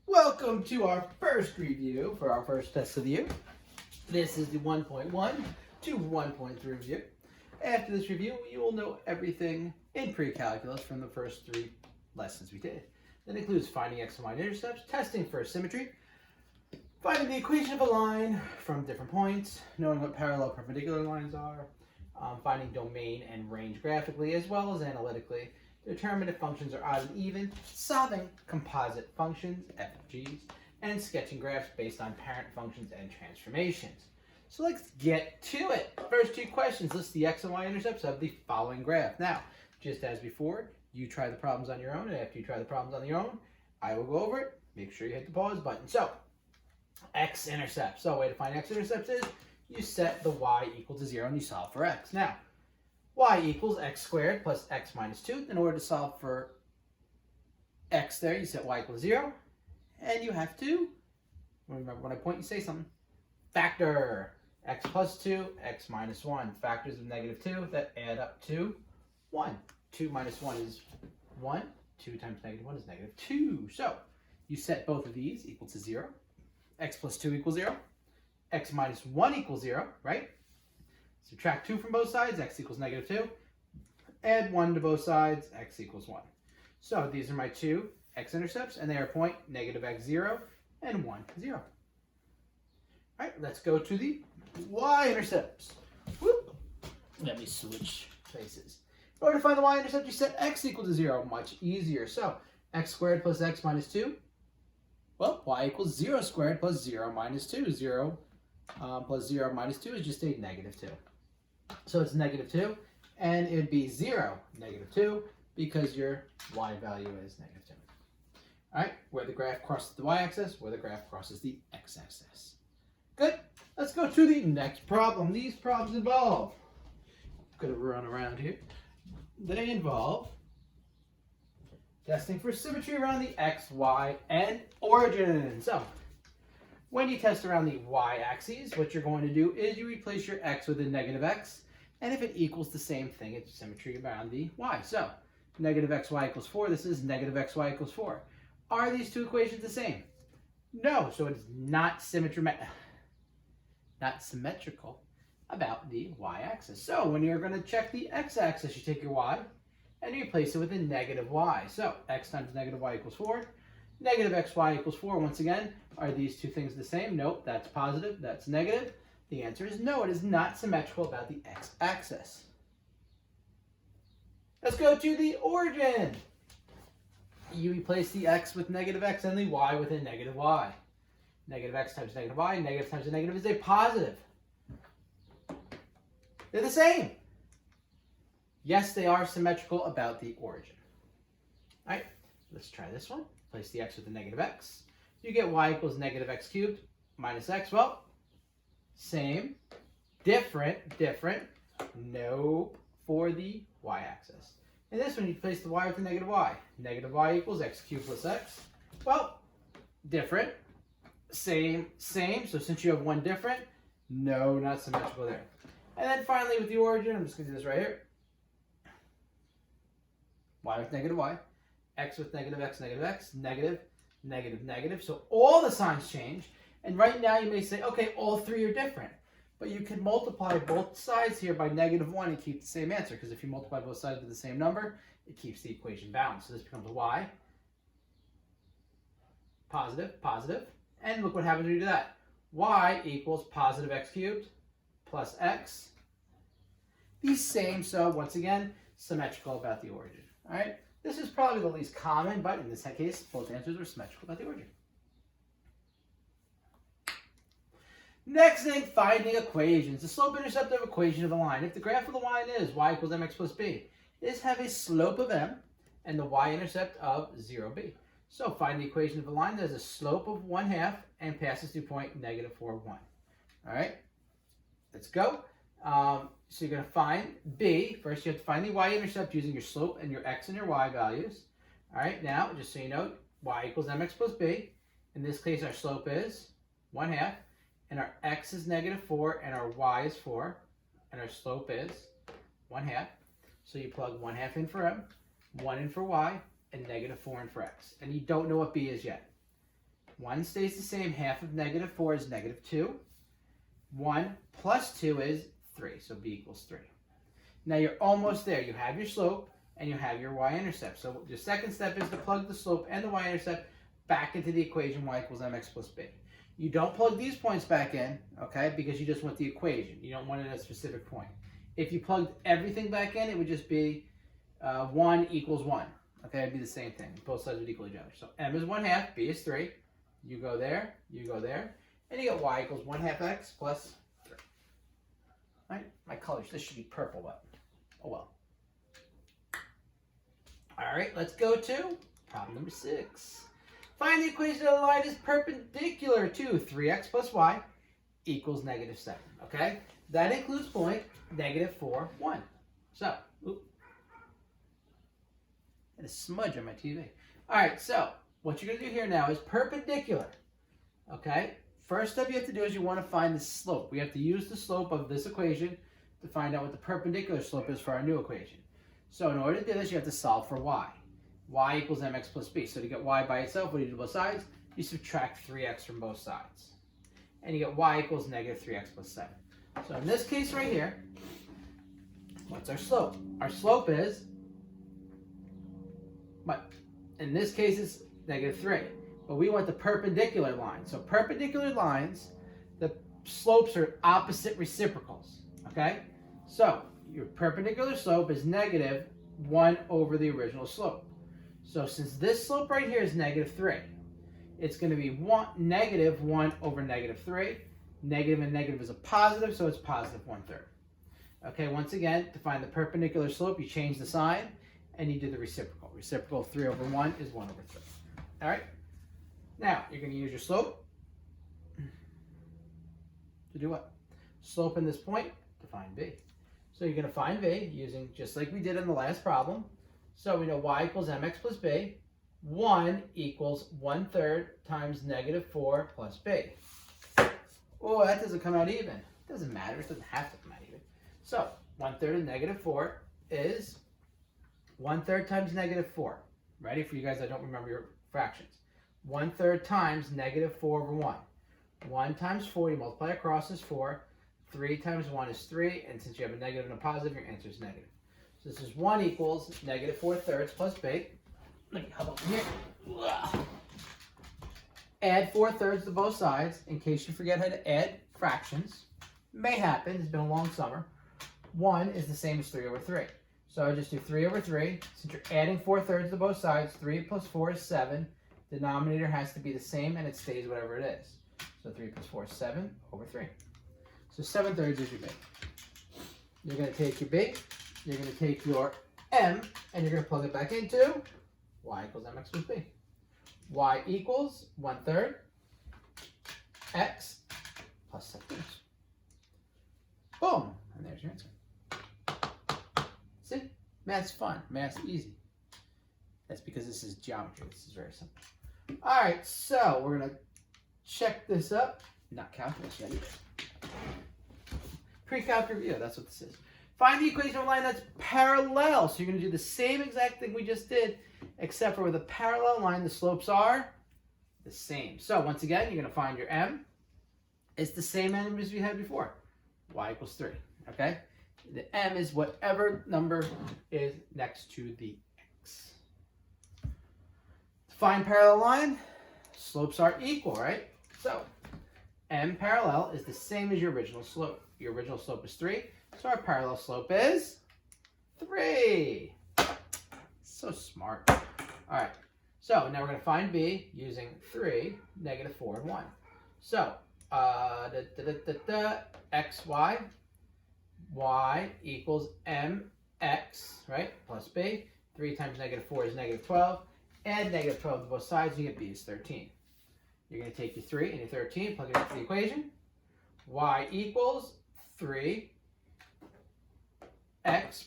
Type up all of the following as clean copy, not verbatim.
Welcome to our first review for our first test of the year. This is the 1.1 to 1.3 review. After this review, you will know everything in pre-calculus from the first 3 lessons we did. That includes finding x and y intercepts, testing for symmetry, finding the equation of a line from different points, knowing what parallel perpendicular lines are, finding domain and range graphically as well as analytically, determine if functions are odd and even, solving composite functions, FGs, and sketching graphs based on parent functions and transformations. So let's get to it. First 2 questions, list the x and y intercepts of the following graph. Now, just as before, you try the problems on your own, and after you try the problems on your own, I will go over it. Make sure you hit the pause button. So, x-intercepts. So, way to find x-intercepts is you set the y equal to 0 and you solve for x. Now, y equals x squared plus x minus 2. In order to solve for x there, you set y equals 0. And you have to, remember when I point, you say something. Factor x plus 2, x minus 1. Factors of negative 2 that add up to 1. 2 minus 1 is 1. 2 times negative 1 is negative 2. So you set both of these equal to 0. X plus 2 equals 0. X minus 1 equals 0, right? Subtract 2 from both sides, x equals negative 2. Add 1 to both sides, x equals 1. So these are my 2 x-intercepts, and they are point negative x 0 and 1 0. All right, let's go to the y-intercepts. Let me switch places. In order to find the y-intercept, you set x equal to 0. Much easier. So x squared plus x minus 2. Well, y equals 0 squared plus 0 minus 2. 0 plus 0 minus 2 is just a negative 2. So it's negative 2, and it would be 0, negative 2, because your y value is negative 2. All right, where the graph crosses the y-axis, where the graph crosses the x-axis. Good. Let's go to the next problem. These problems involve, I'm going to run around here. They involve testing for symmetry around the x, y, and origin. So, when you test around the y-axis, what you're going to do is you replace your x with a negative x, and if it equals the same thing, it's symmetry around the y. So, negative xy equals 4, this is negative xy equals 4. Are these 2 equations the same? No, so it's not symmetrical about the y-axis. So, when you're going to check the x-axis, you take your y, and you replace it with a negative y. So, x times negative y equals 4. Negative xy equals 4. Once again, are these 2 things the same? Nope, that's positive, that's negative. The answer is no, it is not symmetrical about the x-axis. Let's go to the origin. You replace the x with negative x and the y with a negative y. Negative x times negative y, negative times a negative is a positive. They're the same. Yes, they are symmetrical about the origin. All right, let's try this one. Place the x with the negative x. You get y equals negative x cubed minus x. Well, same, different, nope, for the y-axis. In this one, you place the y with the negative y. Negative y equals x cubed plus x. Well, different, same. So since you have one different, no, not symmetrical there. And then finally with the origin, I'm just going to do this right here. Y with negative y. X with negative x, negative, negative. So all the signs change. And right now you may say, okay, all 3 are different. But you can multiply both sides here by negative 1 and keep the same answer. Because if you multiply both sides with the same number, it keeps the equation balanced. So this becomes a y. Positive. And look what happens when you do that. Y equals positive x cubed plus x. The same, so once again, symmetrical about the origin. All right? This is probably the least common, but in this case, both answers are symmetrical about the origin. Next thing, finding equations. The slope-intercept of equation of a line. If the graph of the line is y equals mx plus b, this have a slope of m and the y-intercept of 0b. So find the equation of a line that has a slope of 1/2 and passes through point negative 4, 1. All right, let's go. So you're going to find b. First, you have to find the y-intercept using your slope and your x and your y values. All right, now, just so you know, y equals mx plus b. In this case, our slope is 1/2, and our x is negative 4, and our y is 4, and our slope is 1/2. So you plug 1/2 in for m, 1 in for y, and negative 4 in for x. And you don't know what b is yet. 1 stays the same. Half of negative 4 is negative 2. 1 plus 2 is 3, so b equals 3. Now you're almost there. You have your slope and you have your y-intercept. So the second step is to plug the slope and the y-intercept back into the equation y equals mx plus b. You don't plug these points back in, okay, because you just want the equation. You don't want it at a specific point. If you plugged everything back in, it would just be 1 equals 1. Okay, it'd be the same thing. Both sides would equal each other. So m is 1/2, b is 3. You go there, and you get y equals 1/2 x plus 3. All right, my colors, this should be purple, but oh well. All right, let's go to problem number 6. Find the equation of the line is perpendicular to 3x plus y equals negative 7. Okay, that includes point negative 4, 1. So, and a smudge on my TV. All right, so what you're going to do here now is perpendicular. Okay, first step you have to do is you want to find the slope. We have to use the slope of this equation to find out what the perpendicular slope is for our new equation. So in order to do this, you have to solve for y. Y equals mx plus b. So to get y by itself, what do you do both sides? You subtract 3x from both sides. And you get y equals negative 3x plus 7. So in this case right here, what's our slope? Our slope is, in this case it's negative 3. But we want the perpendicular line. So perpendicular lines, the slopes are opposite reciprocals. Okay? So your perpendicular slope is negative 1 over the original slope. So since this slope right here is negative 3, it's going to be negative 1 over negative 3. Negative and negative is a positive, so it's positive 1/3. Okay, once again, to find the perpendicular slope, you change the sign and you do the reciprocal. Reciprocal of 3 over 1 is 1 over 3. All right? Now, you're going to use your slope to do what? Slope in this point to find b. So you're going to find b using, just like we did in the last problem. So we know y equals mx plus b. 1 equals 1/3 times negative 4 plus b. Oh, that doesn't come out even. It doesn't matter. It doesn't have to come out even. So 1/3 of negative 4 is 1/3 times negative 4. Ready for you guys that don't remember your fractions? 1/3 times negative 4 over 1. 1 times 4, you multiply across is 4. 3 times 1 is 3. And since you have a negative and a positive, your answer is negative. So this is 1 equals negative 4/3 plus b. Let me hub up here. Add 4/3 to both sides in case you forget how to add fractions. May happen. It's been a long summer. 1 is the same as 3 over 3. So I just do 3 over 3. Since you're adding 4/3 to both sides, 3 plus 4 is 7. Denominator has to be the same and it stays whatever it is. So 3 plus 4 is 7 over 3. So 7/3 is your b. You're going to take your b, you're going to take your m, and you're going to plug it back into y equals mx plus b. Y equals 1/3 x plus 7. Boom! And there's your answer. See? Math's fun. Math's easy. That's because this is geometry. This is very simple. All right, so we're going to check this up. Not calculus yet either. Pre-calc review, that's what this is. Find the equation of a line that's parallel. So you're going to do the same exact thing we just did, except for with a parallel line, the slopes are the same. So once again, you're going to find your m. It's the same m as we had before. Y equals 3, okay? The m is whatever number is next to the x. To find parallel line, slopes are equal, right? So m parallel is the same as your original slope. Your original slope is 3, so our parallel slope is 3. So smart. All right, so now we're going to find b using 3, negative 4, and 1. So xy, y equals mx, right, plus b. 3 times negative 4 is negative 12. Add negative 12 to both sides, you get b is 13. You're going to take your 3 and your 13, plug it into the equation. Y equals 3x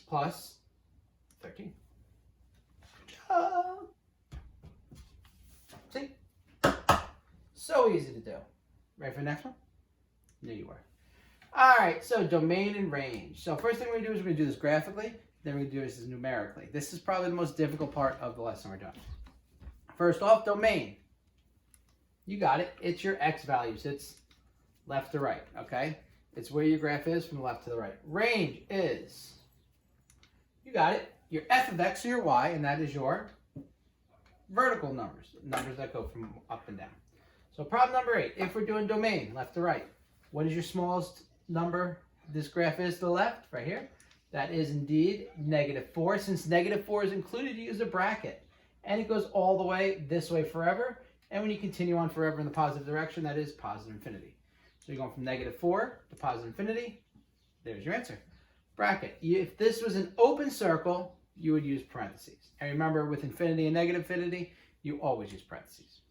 plus 13. Good job. See? So easy to do. Ready for the next one? Knew you were. All right, so domain and range. So first thing we're going to do is we're going to do this graphically. Then we're going to do this numerically. This is probably the most difficult part of the lesson we're doing. First off, domain. You got it. It's your x values. It's left to right, okay? It's where your graph is from the left to the right. Range is, you got it, your f of x or your y, and that is your vertical numbers, numbers that go from up and down. So problem number 8, if we're doing domain, left to right, what is your smallest number this graph is to the left, right here? That is indeed -4. Since -4 is included, you use a bracket. And it goes all the way this way forever. And when you continue on forever in the positive direction, that is positive infinity. So you're going from -4 to positive infinity. There's your answer. Bracket. If this was an open circle, you would use parentheses. And remember, with infinity and negative infinity, you always use parentheses.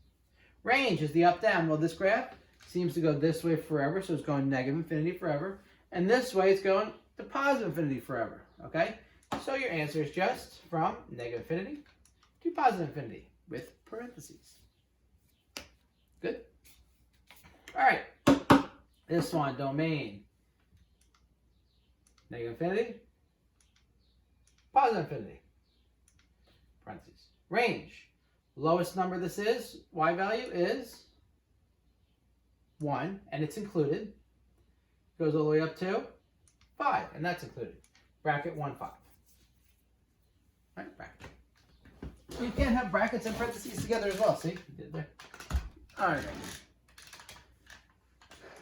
Range is the up-down. Well, this graph seems to go this way forever, so it's going negative infinity forever. And this way, it's going to positive infinity forever, okay? So your answer is just from negative infinity to positive infinity with parentheses. Good? All right. This one, domain. Negative infinity, positive infinity, parentheses. Range. Lowest number this is, y value is 1, and it's included. Goes all the way up to 5, and that's included. Bracket 1, 5. All right, bracket. You can have brackets and parentheses together as well. See, you did it there. All right.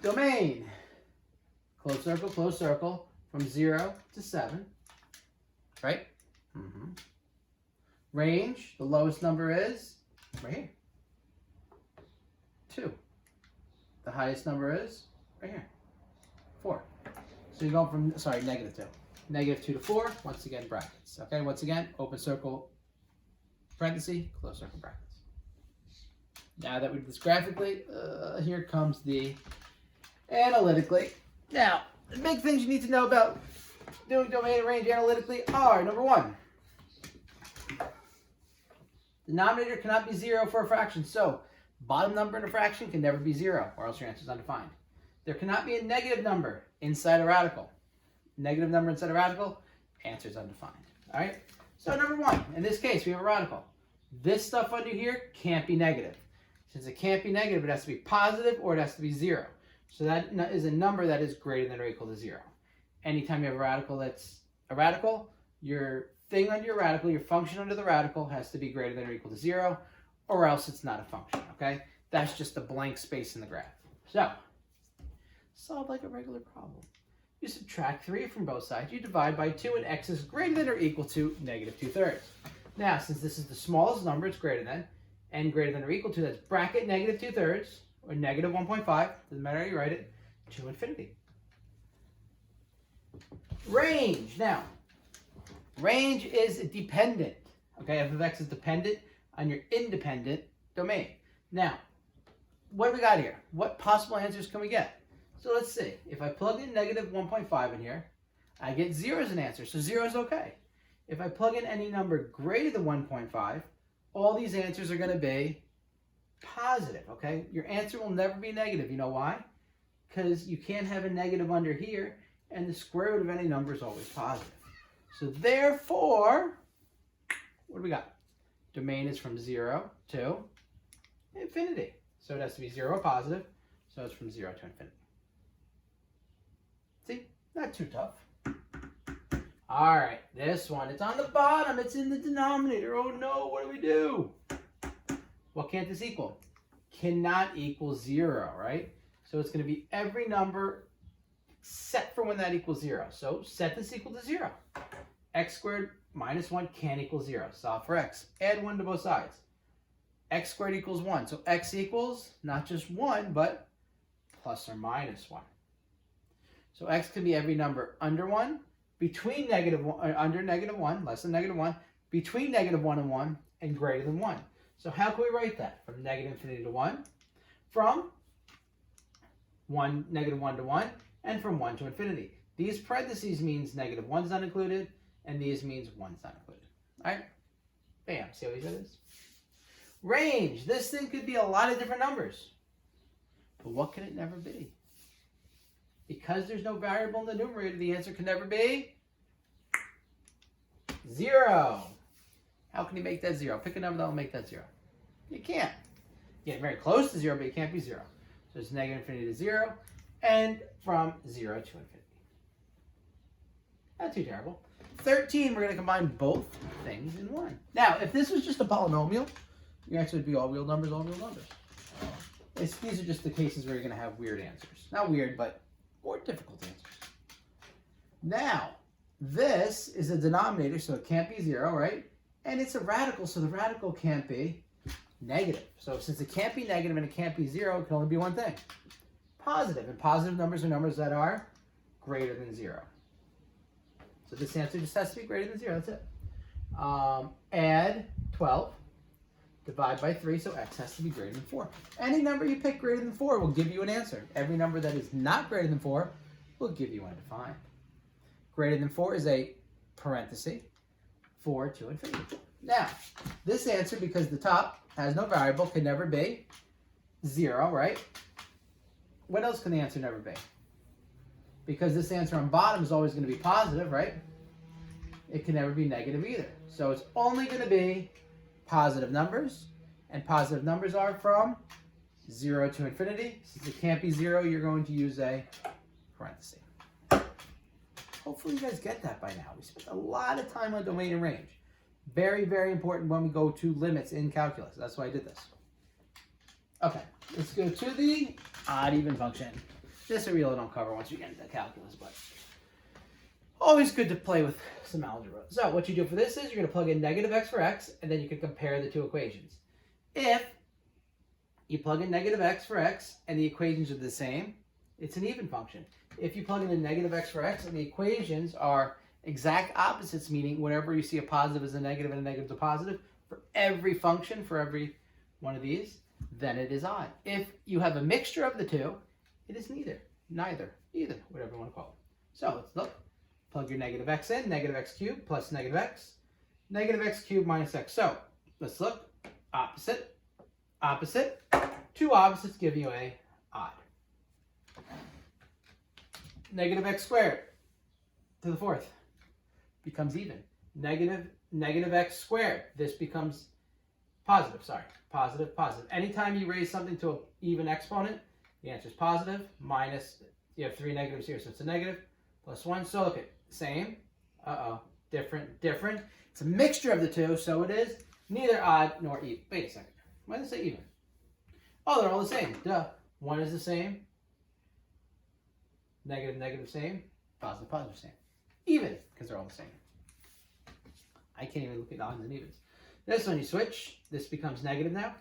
Domain. Closed circle, from 0 to 7. Right? Mm-hmm. Range, the lowest number is right here. 2. The highest number is right here. 4. So you're going from, sorry, -2. -2 to 4, once again, brackets. Okay, once again, open circle, parenthesis, closed circle, brackets. Now that we did this graphically, here comes the analytically. Now, the big things you need to know about doing domain and range analytically are, number 1, denominator cannot be 0 for a fraction. So, bottom number in a fraction can never be 0, or else your answer is undefined. There cannot be a negative number inside a radical. Negative number inside a radical, answer is undefined. All right? So, number 1, in this case, we have a radical. This stuff under here can't be negative. Since it can't be negative, it has to be positive or it has to be 0. So that is a number that is greater than or equal to 0. Anytime you have a radical that's a radical, your thing under your radical, your function under the radical has to be greater than or equal to 0, or else it's not a function, okay? That's just a blank space in the graph. So, solve like a regular problem. You subtract 3 from both sides, you divide by 2, and x is greater than or equal to -2/3. Now, since this is the smallest number, it's greater than, and greater than or equal to, that's bracket -2/3, or -1.5, doesn't matter how you write it, to infinity. Range. Now, range is dependent. Okay, f of x is dependent on your independent domain. Now, what do we got here? What possible answers can we get? So let's see. If I plug in -1.5 in here, I get 0 as an answer. So 0 is okay. If I plug in any number greater than 1.5, all these answers are going to be positive, okay? Your answer will never be negative. You know why? Because you can't have a negative under here, and the square root of any number is always positive. So therefore, what do we got? Domain is from 0 to infinity. So it has to be 0 or positive, so it's from 0 to infinity. See? Not too tough. All right, this one, it's on the bottom. It's in the denominator. Oh no, what do we do? What can't this equal? Cannot equal 0, right? So it's going to be every number set for when that equals 0. So set this equal to 0. X squared minus 1 can't equal 0. Solve for x. Add 1 to both sides. X squared equals 1. So x equals not just 1, but plus or minus 1. So x can be every number under 1, between -1, under -1, less than -1, between -1 and 1, and greater than 1. So how can we write that? From -infinity to 1, from -1 to 1, and from 1 to infinity. These parentheses means -1 is not included, and these means 1 is not included. All right? Bam. See how easy that is? Range. This thing could be a lot of different numbers. But what can it never be? Because there's no variable in the numerator, the answer can never be 0. How can you make that 0? Pick a number that will make that 0. You can't. Getting very close to 0, but it can't be 0. So it's negative infinity to 0, and from 0 to infinity. Not too terrible. 13, we're going to combine both things in 1. Now, if this was just a polynomial, your answer would be all real numbers, all real numbers. These are just the cases where you're going to have weird answers. Not weird, but more difficult answers. Now, this is a denominator, so it can't be 0, right? And it's a radical, so the radical can't be negative. So since it can't be negative and it can't be 0, it can only be one thing. Positive. And positive numbers are numbers that are greater than 0. So this answer just has to be greater than 0. That's it. Add 12. Divide by 3, so x has to be greater than 4. Any number you pick greater than 4 will give you an answer. Every number that is not greater than 4 will give you undefined. Greater than 4 is a parenthesis, 4 to infinity. Now, this answer, because the top has no variable, can never be 0, right? What else can the answer never be? Because this answer on bottom is always going to be positive, right? It can never be negative either. So it's only going to be positive numbers, and positive numbers are from 0 to infinity. Since it can't be 0, you're going to use a parenthesis. Hopefully you guys get that by now. We spent a lot of time on domain and range. Very, very important when we go to limits in calculus. That's why I did this. Okay, let's go to the odd-even function. This we really don't cover once you get into calculus, but always good to play with some algebra. So what you do for this is you're going to plug in negative x for x, and then you can compare the two equations. If you plug in negative x for x and the equations are the same, it's an even function. If you plug in a negative x for x and the equations are exact opposites, meaning whenever you see a positive is a negative and a negative is a positive, for every function, for every one of these, then it is odd. If you have a mixture of the two, it is neither, either, whatever you want to call it. So let's look. Plug your negative x in, negative x cubed plus negative x cubed minus x. So let's look. Opposite, opposite. Two opposites give you a odd. Negative x squared to the fourth becomes even. Negative x squared. This becomes positive, positive. Anytime you raise something to an even exponent, the answer is positive, minus, you have 3 negatives here, so it's a negative, plus 1. So look at, same, different. It's a mixture of the two, so it is neither odd nor even. Wait a second, why did it say even? Oh, they're all the same, duh. One is the same, negative, same, positive, same. Even, because they're all the same. I can't even look at odds and evens. This one you switch, this becomes negative now.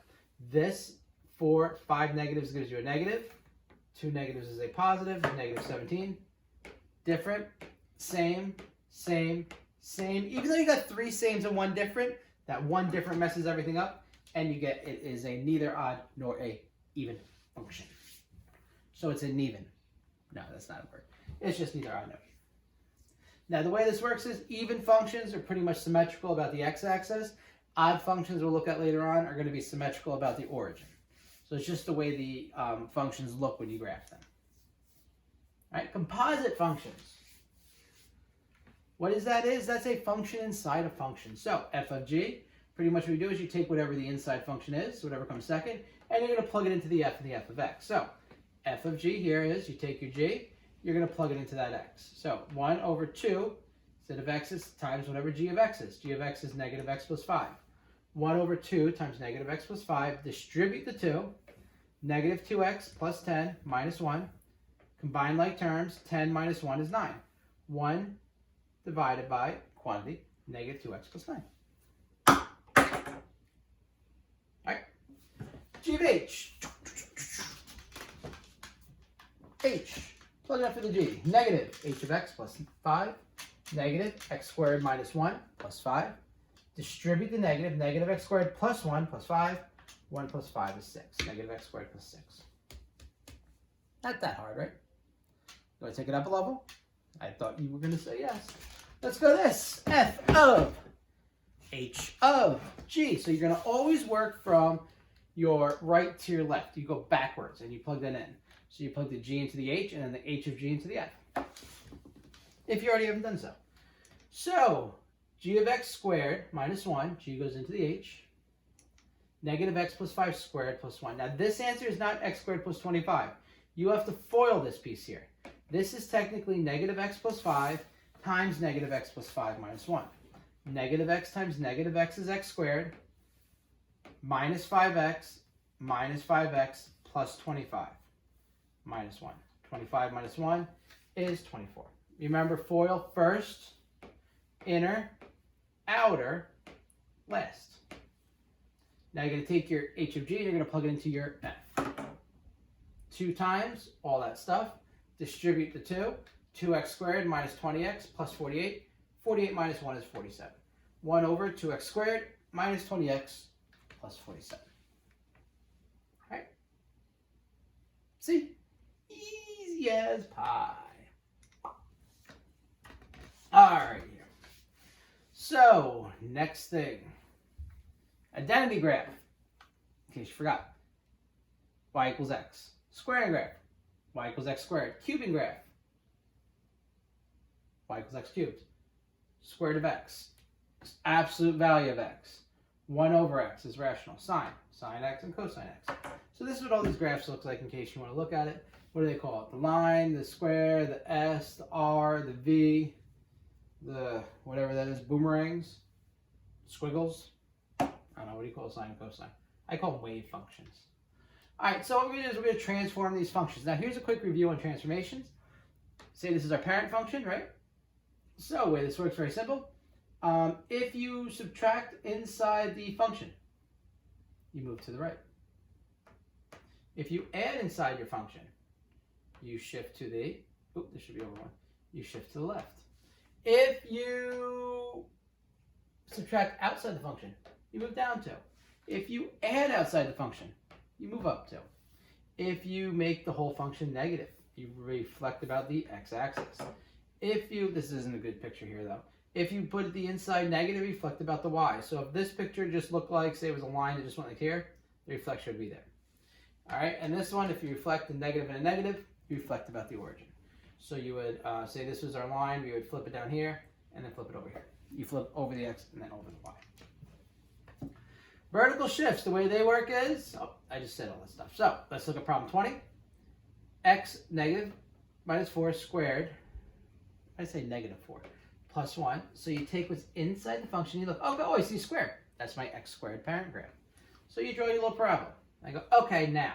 This 5 negatives gives you a negative. 2 negatives is a positive, negative 17. Different, same. Even though you got 3 sames and 1 different, that 1 different messes everything up, and you get it is a neither odd nor a even function. So it's an even. No, that's not a word. It's just neither odd nor even. Now the way this works is even functions are pretty much symmetrical about the x-axis. Odd functions we'll look at later on are going to be symmetrical about the origin. So it's just the way the functions look when you graph them. All right, composite functions. What is that? That's a function inside a function. So f of g, pretty much what you do is you take whatever the inside function is, whatever comes second, and you're going to plug it into the f and the f of x. So f of g here is, you take your g, you're going to plug it into that x. So 1 over 2, instead of x's, times whatever g of x is. G of x is negative x plus 5. 1 over 2 times negative x plus 5. Distribute the 2. Negative 2x plus 10 minus 1. Combine like terms. 10 minus 1 is 9. 1 divided by quantity, negative 2x plus 9. All right. G of h. H. Plug it up for the g. Negative h of x plus 5. Negative x squared minus 1 plus 5. Distribute the negative. Negative x squared plus 1 plus 5. 1 plus 5 is 6. Negative x squared plus 6. Not that hard, right? Do I take it up a level? I thought you were going to say yes. Let's go this. F of h of g. So you're going to always work from your right to your left. You go backwards and you plug that in. So you plug the g into the h and then the h of g into the f. If you already haven't done so. So g of x squared minus 1, g goes into the h. Negative x plus 5 squared plus 1. Now this answer is not x squared plus 25. You have to FOIL this piece here. This is technically negative x plus 5 times negative x plus 5 minus 1. Negative x times negative x is x squared minus 5x plus 25 minus 1. 25 minus 1 is 24. Remember, FOIL first, inner, outer, last. Now you're going to take your h of g and you're going to plug it into your f. 2 times all that stuff. Distribute the 2. 2x squared minus 20x plus 48. 48 minus 1 is 47. 1 over 2x squared minus 20x plus 47. All right. See? Easy as pie. All right. So, next thing. Identity graph. In case you forgot. Y equals x. Squaring graph. Y equals x squared. Cubing graph. Y equals x cubed. Square root of x. Absolute value of x. 1 over x is rational. Sine. Sine x and cosine x. So this is what all these graphs look like in case you want to look at it. What do they call it? The line, the square, the s, the r, the v, the whatever that is, boomerangs, squiggles. I don't know, what do you call sine and cosine? I call them wave functions. All right, so what we're going to do is we're going to transform these functions. Now here's a quick review on transformations. Say this is our parent function, right? So the way this works, very simple. If you subtract inside the function, you move to the right. If you add inside your function, you shift to the, this should be over 1. You shift to the left. If you subtract outside the function, you move down 2. If you add outside the function, you move up 2. If you make the whole function negative, you reflect about the x-axis. If you, this isn't a good picture here though, if you put the inside negative, reflect about the y. So if this picture just looked like, say it was a line that just went like here, the reflection would be there. All right, and this one, if you reflect a negative and a negative, you reflect about the origin. So you would say this was our line, we would flip it down here, and then flip it over here. You flip over the x and then over the y. Vertical shifts, the way they work is, I just said all this stuff. So let's look at problem 20. X negative minus 4 squared, I say negative 4, plus 1. So you take what's inside the function, you look, oh, I see square. That's my x squared parent graph. So you draw your little parabola. I go, okay, now,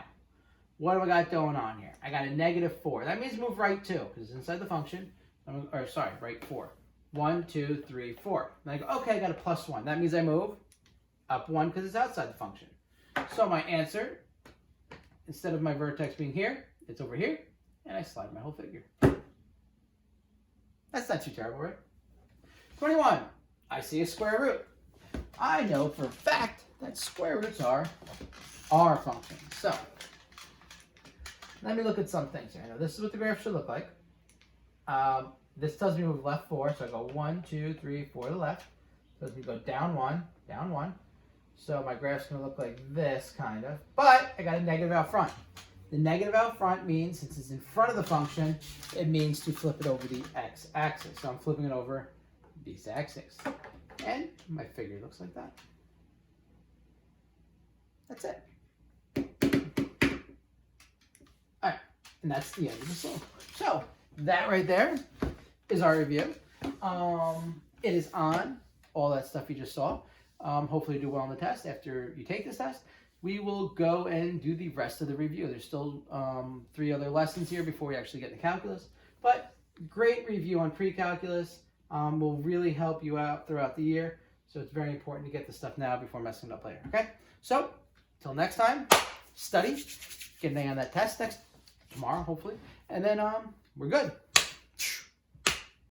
what do I got going on here? I got a negative 4. That means move right 2, because it's inside the function. Or sorry, right 4. 1, 2, 3, 4. And I go, okay, I got a plus 1. That means I move up 1 because it's outside the function. So my answer, instead of my vertex being here, it's over here, and I slide my whole figure. That's not too terrible, right? 21. I see a square root. I know for a fact that square roots are R functions. So let me look at some things here. I know this is what the graph should look like. This tells me move left 4, so I go 1, 2, 3, 4 to the left. Tells me go down 1, down 1. So my graph's going to look like this, kind of. But I got a negative out front. The negative out front means, since it's in front of the function, it means to flip it over the x-axis. So I'm flipping it over this axis. And my figure looks like that. That's it. All right, and that's the end of the slope. So that right there is our review. It is on all that stuff you just saw. Hopefully you do well on the test. After you take this test, we will go and do the rest of the review. There's still 3 other lessons here before we actually get to calculus. But great review on pre-calculus. Will really help you out throughout the year. So it's very important to get the stuff now before messing it up later. Okay? So, till next time, study, get an A on that test tomorrow, hopefully. And then we're good.